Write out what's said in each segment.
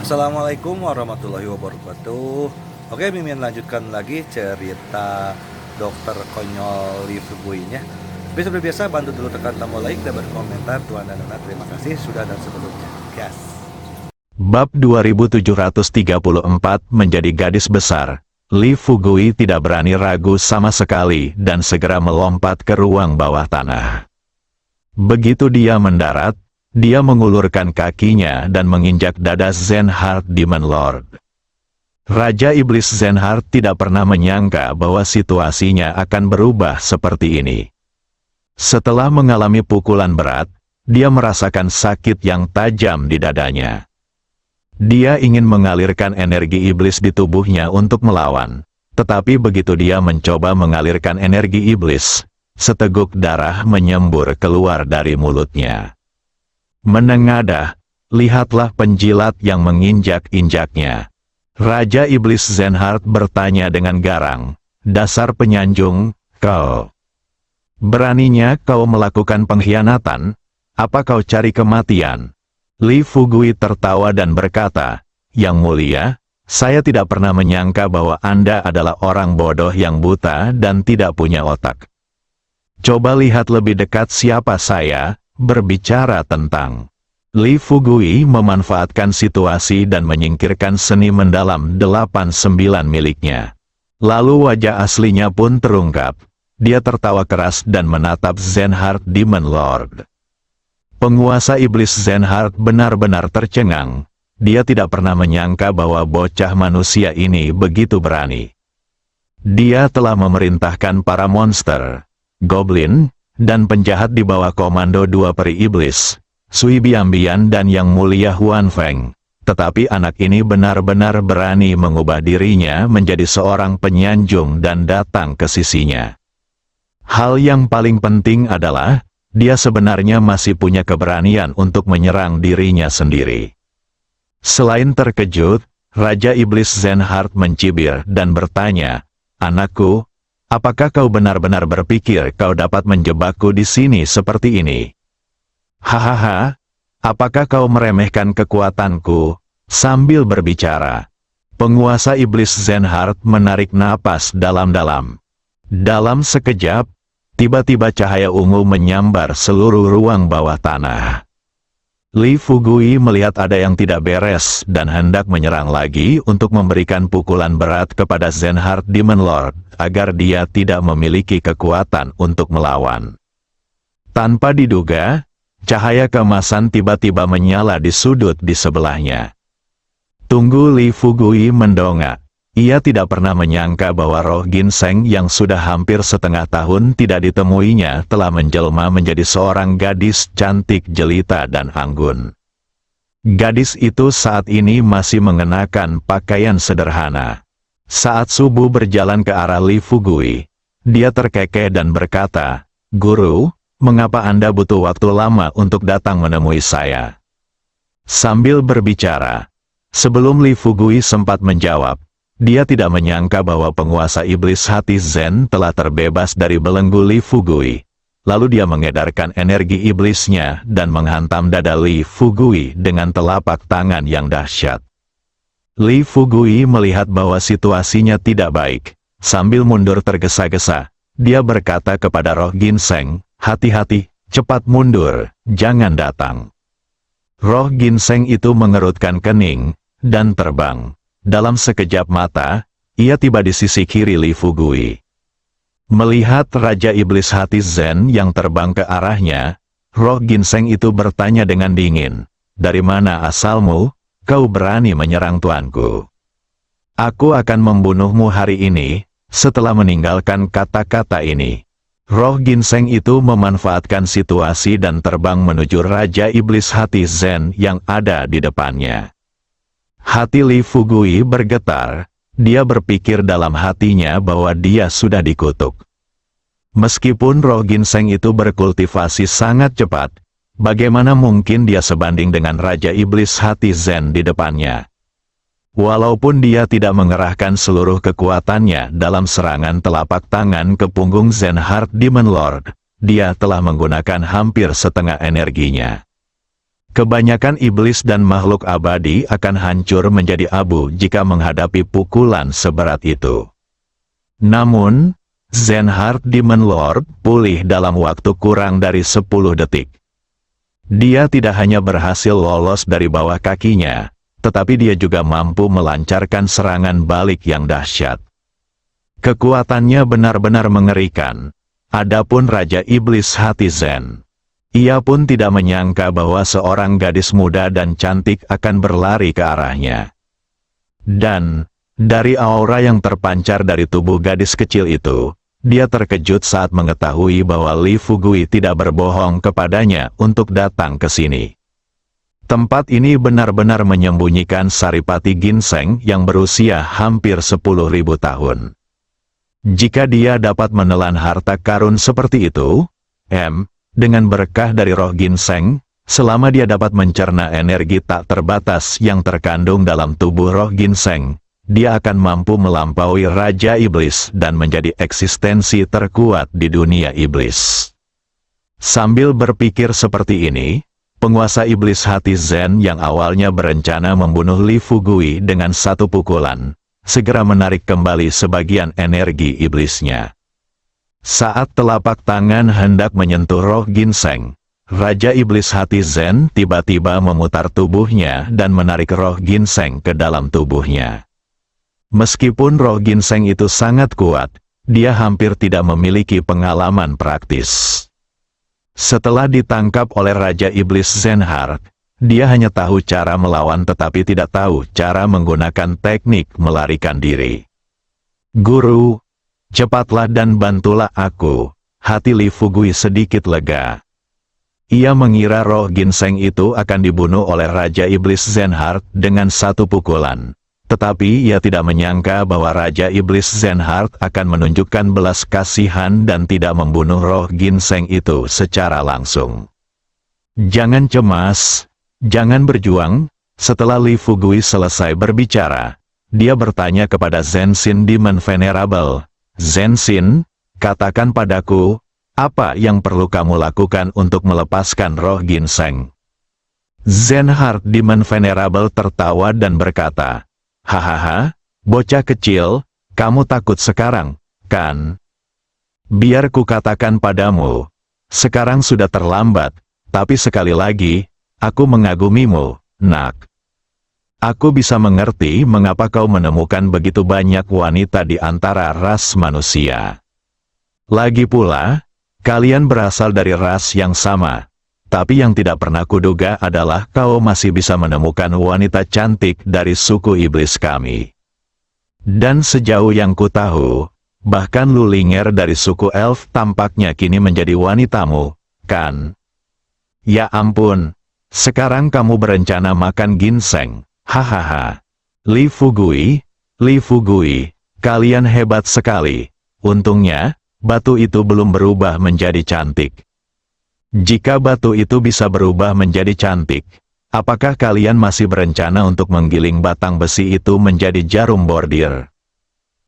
Assalamualaikum warahmatullahi wabarakatuh. Oke, Mimin lanjutkan lagi cerita dokter konyol Lee Fugui-nya. Tapi seperti biasa, bantu dulu tekan tombol like dan berkomentar. Tuan dan Nona, terima kasih sudah dan sebelumnya. Gas. Bab 2734 menjadi gadis besar. Lee Fugui tidak berani ragu sama sekali dan segera melompat ke ruang bawah tanah. Begitu dia mendarat, dia mengulurkan kakinya dan menginjak dada Zenhard Demon Lord. Raja Iblis Zenhard tidak pernah menyangka bahwa situasinya akan berubah seperti ini. Setelah mengalami pukulan berat, dia merasakan sakit yang tajam di dadanya. Dia ingin mengalirkan energi iblis di tubuhnya untuk melawan. Tetapi begitu dia mencoba mengalirkan energi iblis, seteguk darah menyembur keluar dari mulutnya. Menengadah, lihatlah penjilat yang menginjak-injaknya. Raja Iblis Zenhard bertanya dengan garang, "Dasar penyanjung, kau. Beraninya kau melakukan pengkhianatan? Apa kau cari kematian?" Lee Fugui tertawa dan berkata, "Yang mulia, saya tidak pernah menyangka bahwa Anda adalah orang bodoh yang buta dan tidak punya otak. Coba lihat lebih dekat siapa saya, berbicara tentang." Lee Fugui memanfaatkan situasi dan menyingkirkan seni mendalam 89 miliknya. Lalu wajah aslinya pun terungkap. Dia tertawa keras dan menatap Zenhard Demon Lord. Penguasa iblis Zenhard benar-benar tercengang. Dia tidak pernah menyangka bahwa bocah manusia ini begitu berani. Dia telah memerintahkan para monster, goblin, dan penjahat di bawah komando dua peri iblis, Sui Biambian dan Yang Mulia Huan Feng. Tetapi anak ini benar-benar berani mengubah dirinya menjadi seorang penyanjung dan datang ke sisinya. Hal yang paling penting adalah, dia sebenarnya masih punya keberanian untuk menyerang dirinya sendiri. Selain terkejut, Raja Iblis Zenhard mencibir dan bertanya, "Anakku, apakah kau benar-benar berpikir kau dapat menjebakku di sini seperti ini? Hahaha, apakah kau meremehkan kekuatanku?" Sambil berbicara, penguasa Iblis Zenhard menarik napas dalam-dalam. Dalam sekejap, tiba-tiba cahaya ungu menyambar seluruh ruang bawah tanah. Lee Fugui melihat ada yang tidak beres dan hendak menyerang lagi untuk memberikan pukulan berat kepada Zenhard Demon Lord agar dia tidak memiliki kekuatan untuk melawan. Tanpa diduga, cahaya keemasan tiba-tiba menyala di sudut di sebelahnya. Tunggu, Lee Fugui mendongak. Ia tidak pernah menyangka bahwa roh ginseng yang sudah hampir setengah tahun tidak ditemuinya telah menjelma menjadi seorang gadis cantik jelita dan anggun. Gadis itu saat ini masih mengenakan pakaian sederhana. Saat subuh berjalan ke arah Lee Fugui, dia terkekeh dan berkata, "Guru, mengapa Anda butuh waktu lama untuk datang menemui saya?" Sambil berbicara, sebelum Lee Fugui sempat menjawab, dia tidak menyangka bahwa penguasa iblis hati Zen telah terbebas dari belenggu Lee Fugui. Lalu dia mengedarkan energi iblisnya dan menghantam dada Lee Fugui dengan telapak tangan yang dahsyat. Lee Fugui melihat bahwa situasinya tidak baik. Sambil mundur tergesa-gesa, dia berkata kepada roh ginseng, "Hati-hati, cepat mundur, jangan datang." Roh ginseng itu mengerutkan kening dan terbang. Dalam sekejap mata, ia tiba di sisi kiri Lee Fugui. Melihat Raja Iblis hati Zen yang terbang ke arahnya, roh ginseng itu bertanya dengan dingin, "Dari mana asalmu? Kau berani menyerang tuanku? Aku akan membunuhmu hari ini." Setelah meninggalkan kata-kata ini, roh ginseng itu memanfaatkan situasi dan terbang menuju Raja Iblis hati Zen yang ada di depannya. Hati Lee Fugui bergetar. Dia berpikir dalam hatinya bahwa dia sudah dikutuk. Meskipun roh ginseng itu berkultivasi sangat cepat, bagaimana mungkin dia sebanding dengan Raja Iblis hati Zen di depannya? Walaupun dia tidak mengerahkan seluruh kekuatannya dalam serangan telapak tangan ke punggung Zenhard Demon Lord, dia telah menggunakan hampir setengah energinya. Kebanyakan iblis dan makhluk abadi akan hancur menjadi abu jika menghadapi pukulan seberat itu. Namun, Zenhard Demon Lord pulih dalam waktu kurang dari 10 detik. Dia tidak hanya berhasil lolos dari bawah kakinya, tetapi dia juga mampu melancarkan serangan balik yang dahsyat. Kekuatannya benar-benar mengerikan. Adapun Raja Iblis Hati Zen, ia pun tidak menyangka bahwa seorang gadis muda dan cantik akan berlari ke arahnya. Dan, dari aura yang terpancar dari tubuh gadis kecil itu, dia terkejut saat mengetahui bahwa Li Fugui tidak berbohong kepadanya untuk datang ke sini. Tempat ini benar-benar menyembunyikan saripati ginseng yang berusia hampir 10.000 tahun. Jika dia dapat menelan harta karun seperti itu, dengan berkah dari roh ginseng, selama dia dapat mencerna energi tak terbatas yang terkandung dalam tubuh roh ginseng, dia akan mampu melampaui Raja Iblis dan menjadi eksistensi terkuat di dunia iblis. Sambil berpikir seperti ini, penguasa iblis hati Zen yang awalnya berencana membunuh Li Fugui dengan satu pukulan, segera menarik kembali sebagian energi iblisnya. Saat telapak tangan hendak menyentuh roh ginseng, Raja Iblis Hati Zen tiba-tiba memutar tubuhnya dan menarik roh ginseng ke dalam tubuhnya. Meskipun roh ginseng itu sangat kuat, dia hampir tidak memiliki pengalaman praktis. Setelah ditangkap oleh Raja Iblis Zenhard, dia hanya tahu cara melawan tetapi tidak tahu cara menggunakan teknik melarikan diri. "Guru, cepatlah dan bantulah aku," hati Li Fugui sedikit lega. Ia mengira roh ginseng itu akan dibunuh oleh Raja Iblis Zenhard dengan satu pukulan. Tetapi ia tidak menyangka bahwa Raja Iblis Zenhard akan menunjukkan belas kasihan dan tidak membunuh roh ginseng itu secara langsung. "Jangan cemas, jangan berjuang." Setelah Li Fugui selesai berbicara, dia bertanya kepada Zenshin Demon Venerable, "Zenshin, katakan padaku, apa yang perlu kamu lakukan untuk melepaskan roh ginseng?" Zenhard Demon Venerable tertawa dan berkata, "Hahaha, bocah kecil, kamu takut sekarang, kan? Biar ku katakan padamu, sekarang sudah terlambat, tapi sekali lagi, aku mengagumimu, nak. Aku bisa mengerti mengapa kau menemukan begitu banyak wanita di antara ras manusia. Lagi pula, kalian berasal dari ras yang sama. Tapi yang tidak pernah kuduga adalah kau masih bisa menemukan wanita cantik dari suku iblis kami. Dan sejauh yang ku tahu, bahkan Lulinger dari suku elf tampaknya kini menjadi wanitamu, kan? Ya ampun, sekarang kamu berencana makan ginseng, hahaha. Li Fugui, kalian hebat sekali. Untungnya, batu itu belum berubah menjadi cantik. Jika batu itu bisa berubah menjadi cantik, apakah kalian masih berencana untuk menggiling batang besi itu menjadi jarum bordir?"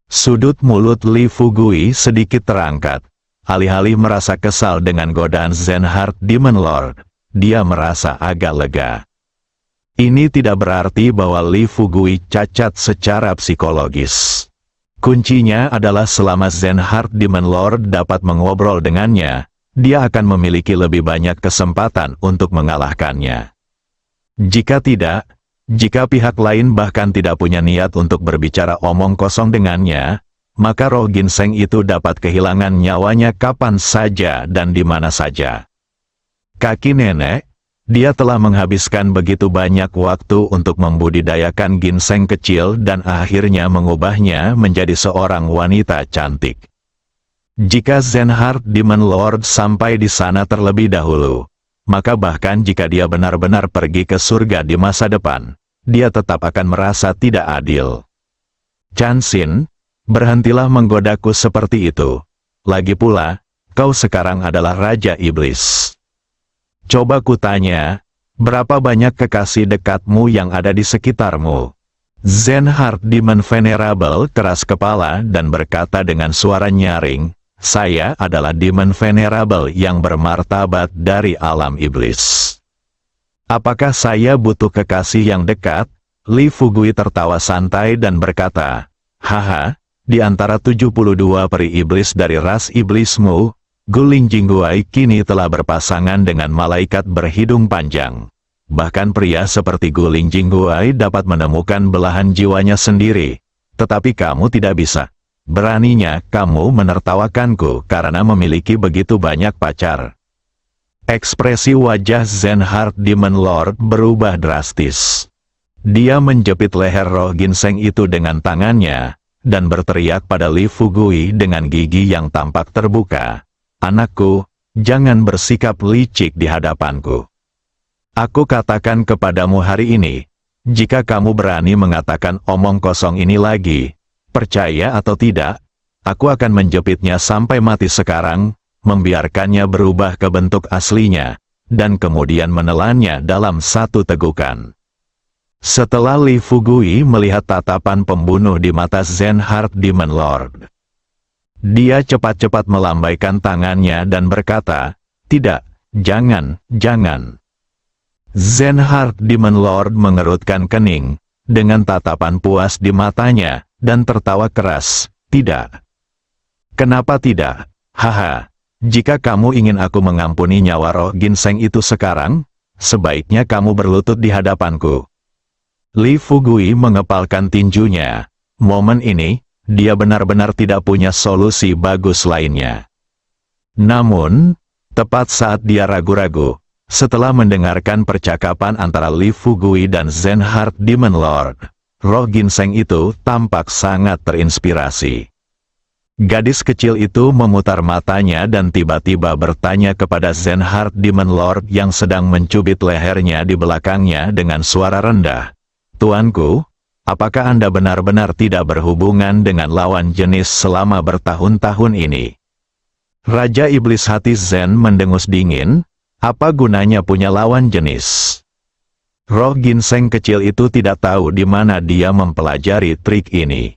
Sudut mulut Li Fugui sedikit terangkat. Alih-alih merasa kesal dengan godaan Zenhard Demon Lord, dia merasa agak lega. Ini tidak berarti bahwa Li Fugui cacat secara psikologis. Kuncinya adalah selama Zenhard Demon Lord dapat mengobrol dengannya, dia akan memiliki lebih banyak kesempatan untuk mengalahkannya. Jika tidak, jika pihak lain bahkan tidak punya niat untuk berbicara omong kosong dengannya, maka roh ginseng itu dapat kehilangan nyawanya kapan saja dan di mana saja. Kaki nenek, dia telah menghabiskan begitu banyak waktu untuk membudidayakan ginseng kecil dan akhirnya mengubahnya menjadi seorang wanita cantik. Jika Zenhard Demon Lord sampai di sana terlebih dahulu, maka bahkan jika dia benar-benar pergi ke surga di masa depan, dia tetap akan merasa tidak adil. "Chanshin, berhentilah menggodaku seperti itu. Lagi pula, kau sekarang adalah Raja Iblis. Coba kutanya, berapa banyak kekasih dekatmu yang ada di sekitarmu?" Zenhard Demon Venerable keras kepala dan berkata dengan suara nyaring, "Saya adalah Demon Venerable yang bermartabat dari alam iblis. Apakah saya butuh kekasih yang dekat? Li Fugui tertawa santai dan berkata, haha, di antara 72 peri iblis dari ras iblismu, Guling Jingguai kini telah berpasangan dengan malaikat berhidung panjang. Bahkan pria seperti Guling Jingguai dapat menemukan belahan jiwanya sendiri. Tetapi kamu tidak bisa. Beraninya kamu menertawakanku karena memiliki begitu banyak pacar. Ekspresi wajah Zenhard Demon Lord berubah drastis. Dia menjepit leher roh ginseng itu dengan tangannya, dan berteriak pada Li Fugui dengan gigi yang tampak terbuka. Anakku, jangan bersikap licik di hadapanku. Aku katakan kepadamu hari ini, jika kamu berani mengatakan omong kosong ini lagi, percaya atau tidak, aku akan menjepitnya sampai mati sekarang, membiarkannya berubah ke bentuk aslinya, dan kemudian menelannya dalam satu tegukan. Setelah Li Fugui melihat tatapan pembunuh di mata Zenhard Demon Lord, dia cepat-cepat melambaikan tangannya dan berkata, tidak, jangan, jangan. Zenhard Demon Lord mengerutkan kening, dengan tatapan puas di matanya, dan tertawa keras, tidak. Kenapa tidak? Haha, jika kamu ingin aku mengampuni nyawa roh ginseng itu sekarang, sebaiknya kamu berlutut di hadapanku. Li Fugui mengepalkan tinjunya. Momen ini, dia benar-benar tidak punya solusi bagus lainnya. Namun, tepat saat dia ragu-ragu, setelah mendengarkan percakapan antara Li Fugui dan Zenhard Demon Lord, roh ginseng itu tampak sangat terinspirasi. Gadis kecil itu memutar matanya dan tiba-tiba bertanya kepada Zenhard Demon Lord yang sedang mencubit lehernya di belakangnya dengan suara rendah. Tuanku, apakah Anda benar-benar tidak berhubungan dengan lawan jenis selama bertahun-tahun ini? Raja Iblis hati Zen mendengus dingin, apa gunanya punya lawan jenis? Roh ginseng kecil itu tidak tahu di mana dia mempelajari trik ini.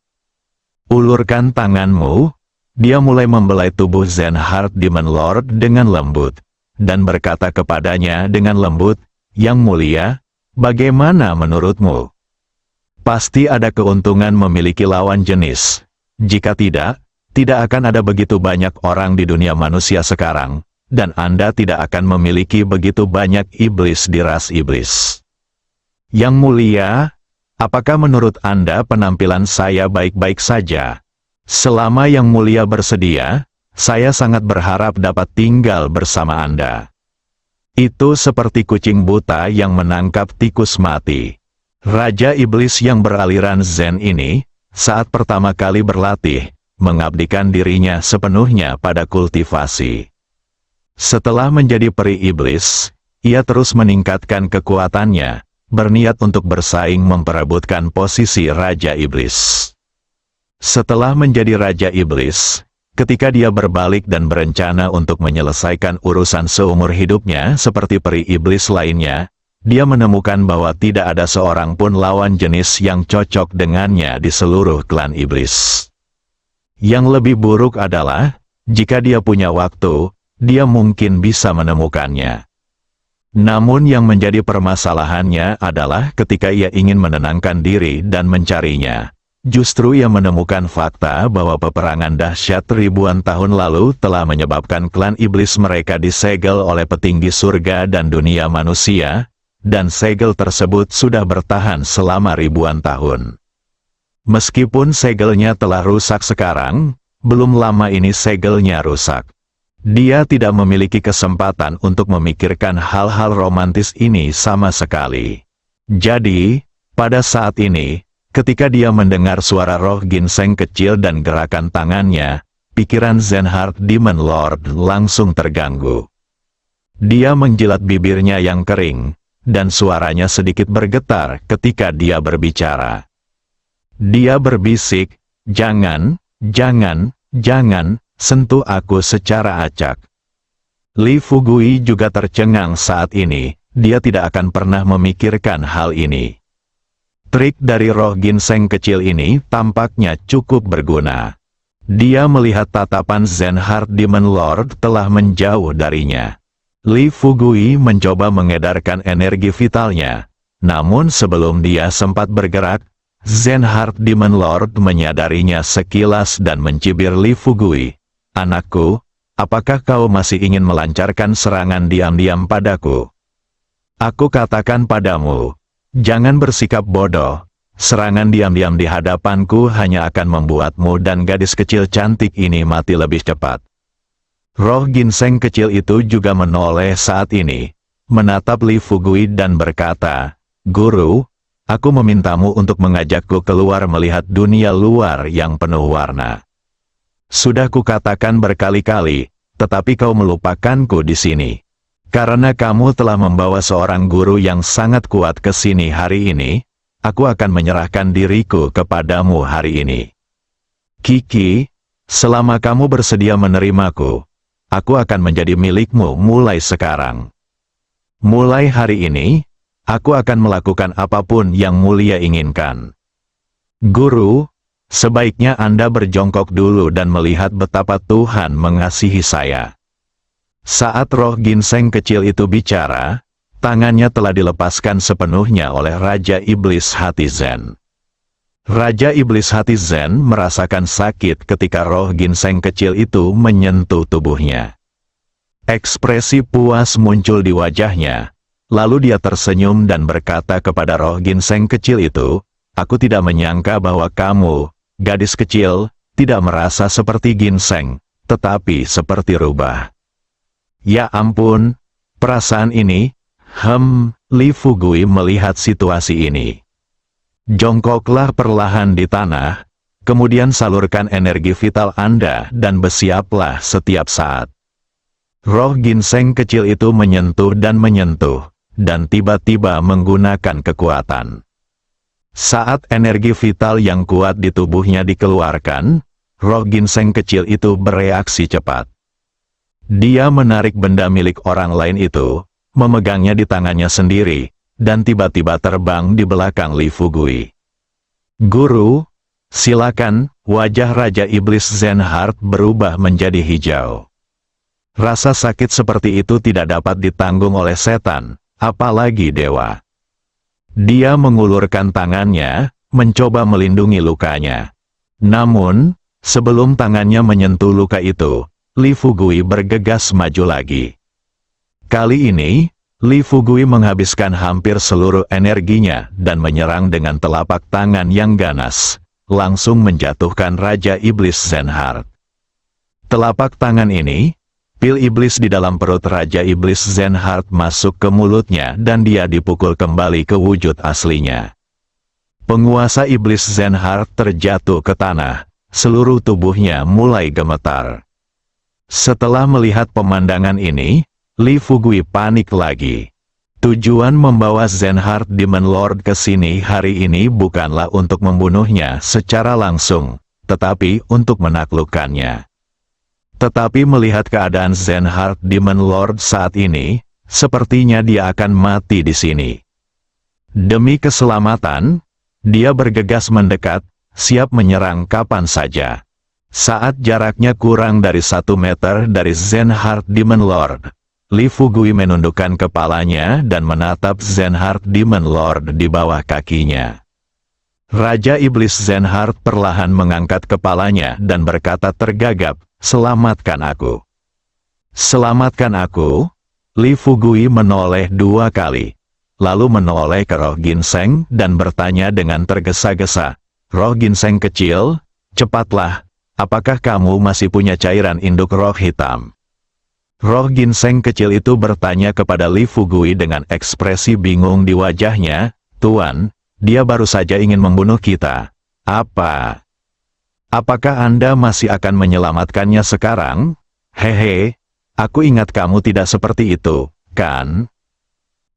Ulurkan tanganmu, dia mulai membelai tubuh Zenhard Demon Lord dengan lembut, dan berkata kepadanya dengan lembut, Yang mulia, bagaimana menurutmu? Pasti ada keuntungan memiliki lawan jenis. Jika tidak, tidak akan ada begitu banyak orang di dunia manusia sekarang, dan Anda tidak akan memiliki begitu banyak iblis di ras iblis. Yang mulia, apakah menurut Anda penampilan saya baik-baik saja? Selama Yang Mulia bersedia, saya sangat berharap dapat tinggal bersama Anda. Itu seperti kucing buta yang menangkap tikus mati. Raja Iblis yang beraliran Zen ini, saat pertama kali berlatih, mengabdikan dirinya sepenuhnya pada kultivasi. Setelah menjadi peri iblis, ia terus meningkatkan kekuatannya, berniat untuk bersaing memperebutkan posisi Raja Iblis. Setelah menjadi Raja Iblis, ketika dia berbalik dan berencana untuk menyelesaikan urusan seumur hidupnya seperti peri iblis lainnya, dia menemukan bahwa tidak ada seorang pun lawan jenis yang cocok dengannya di seluruh klan iblis. Yang lebih buruk adalah, jika dia punya waktu, dia mungkin bisa menemukannya. Namun yang menjadi permasalahannya adalah ketika ia ingin menenangkan diri dan mencarinya. Justru ia menemukan fakta bahwa peperangan dahsyat ribuan tahun lalu telah menyebabkan klan iblis mereka disegel oleh petinggi surga dan dunia manusia, dan segel tersebut sudah bertahan selama ribuan tahun. Meskipun segelnya telah rusak sekarang, belum lama ini segelnya rusak. Dia tidak memiliki kesempatan untuk memikirkan hal-hal romantis ini sama sekali. Jadi, pada saat ini, ketika dia mendengar suara roh ginseng kecil dan gerakan tangannya, pikiran Zenhard Demon Lord langsung terganggu. Dia menjilat bibirnya yang kering, dan suaranya sedikit bergetar ketika dia berbicara. Dia berbisik, jangan, jangan, jangan, sentuh aku secara acak. Li Fugui juga tercengang saat ini, dia tidak akan pernah memikirkan hal ini. Trik dari roh ginseng kecil ini tampaknya cukup berguna. Dia melihat tatapan Zenhard Demon Lord telah menjauh darinya. Li Fugui mencoba mengedarkan energi vitalnya. Namun sebelum dia sempat bergerak, Zenhard Demon Lord menyadarinya sekilas dan mencibir Li Fugui. "Anakku, apakah kau masih ingin melancarkan serangan diam-diam padaku? Aku katakan padamu, jangan bersikap bodoh. Serangan diam-diam di hadapanku hanya akan membuatmu dan gadis kecil cantik ini mati lebih cepat." Roh ginseng kecil itu juga menoleh saat ini, menatap Li Fugui dan berkata, "Guru, aku memintamu untuk mengajakku keluar melihat dunia luar yang penuh warna. Sudah kukatakan berkali-kali, tetapi kau melupakanku di sini. Karena kamu telah membawa seorang guru yang sangat kuat ke sini hari ini, aku akan menyerahkan diriku kepadamu hari ini. Kiki, selama kamu bersedia menerimaku, aku akan menjadi milikmu mulai sekarang. Mulai hari ini, aku akan melakukan apapun yang mulia inginkan. Guru, sebaiknya Anda berjongkok dulu dan melihat betapa Tuhan mengasihi saya." Saat roh ginseng kecil itu bicara, tangannya telah dilepaskan sepenuhnya oleh Raja Iblis Hati Zen. Raja Iblis Hati Zen merasakan sakit ketika roh ginseng kecil itu menyentuh tubuhnya. Ekspresi puas muncul di wajahnya, lalu dia tersenyum dan berkata kepada roh ginseng kecil itu, "Aku tidak menyangka bahwa kamu, gadis kecil, tidak merasa seperti ginseng, tetapi seperti rubah." Ya ampun, perasaan ini, Li Fugui melihat situasi ini. Jongkoklah perlahan di tanah, kemudian salurkan energi vital Anda dan bersiaplah setiap saat. Roh ginseng kecil itu menyentuh, dan tiba-tiba menggunakan kekuatan. Saat energi vital yang kuat di tubuhnya dikeluarkan, roh ginseng kecil itu bereaksi cepat. Dia menarik benda milik orang lain itu, memegangnya di tangannya sendiri, dan tiba-tiba terbang di belakang Li Fugui. "Guru, silakan." Wajah Raja Iblis Zenhard berubah menjadi hijau. Rasa sakit seperti itu tidak dapat ditanggung oleh setan, apalagi dewa. Dia mengulurkan tangannya, mencoba melindungi lukanya. Namun, sebelum tangannya menyentuh luka itu, Li Fugui bergegas maju lagi. Kali ini, Li Fugui menghabiskan hampir seluruh energinya dan menyerang dengan telapak tangan yang ganas, langsung menjatuhkan Raja Iblis Zenhard. Telapak tangan ini, pil iblis di dalam perut Raja Iblis Zenhard masuk ke mulutnya dan dia dipukul kembali ke wujud aslinya. Penguasa Iblis Zenhard terjatuh ke tanah, seluruh tubuhnya mulai gemetar. Setelah melihat pemandangan ini, Li Fugui panik lagi. Tujuan membawa Zenhard Demon Lord ke sini hari ini bukanlah untuk membunuhnya secara langsung, tetapi untuk menaklukkannya. Tetapi melihat keadaan Zenhard Demon Lord saat ini, sepertinya dia akan mati di sini. Demi keselamatan, dia bergegas mendekat, siap menyerang kapan saja. Saat jaraknya kurang dari 1 meter dari Zenhard Demon Lord, Li Fugui menundukkan kepalanya dan menatap Zenhard Demon Lord di bawah kakinya. Raja Iblis Zenhard perlahan mengangkat kepalanya dan berkata tergagap, "Selamatkan aku. Selamatkan aku." Li Fugui menoleh 2 kali, lalu menoleh ke roh ginseng dan bertanya dengan tergesa-gesa, "Roh ginseng kecil, cepatlah, apakah kamu masih punya cairan induk roh hitam?" Roh ginseng kecil itu bertanya kepada Li Fugui dengan ekspresi bingung di wajahnya, "Tuan, dia baru saja ingin membunuh kita. Apakah Anda masih akan menyelamatkannya sekarang? Hehe, aku ingat kamu tidak seperti itu, kan?"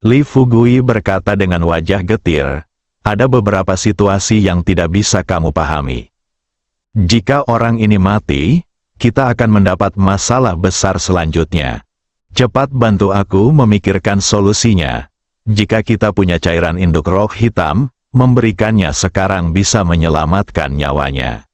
Li Fugui berkata dengan wajah getir, "Ada beberapa situasi yang tidak bisa kamu pahami. Jika orang ini mati, kita akan mendapat masalah besar selanjutnya. Cepat bantu aku memikirkan solusinya. Jika kita punya cairan induk roh hitam, memberikannya sekarang bisa menyelamatkan nyawanya."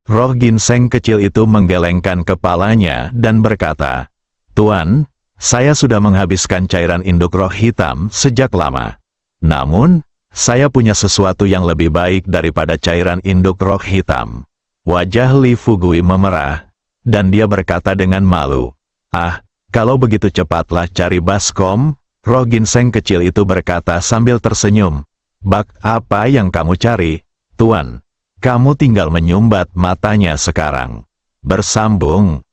Roh ginseng kecil itu menggelengkan kepalanya dan berkata, "Tuan, Saya sudah menghabiskan cairan induk roh hitam sejak lama. Namun, saya punya sesuatu yang lebih baik daripada cairan induk roh hitam. Wajah Li Fugui memerah, dan dia berkata dengan malu, "Ah, kalau begitu cepatlah cari baskom." Roh ginseng kecil itu berkata sambil tersenyum, "Bak, apa yang kamu cari, Tuan? Kamu tinggal menyumbat matanya sekarang." Bersambung,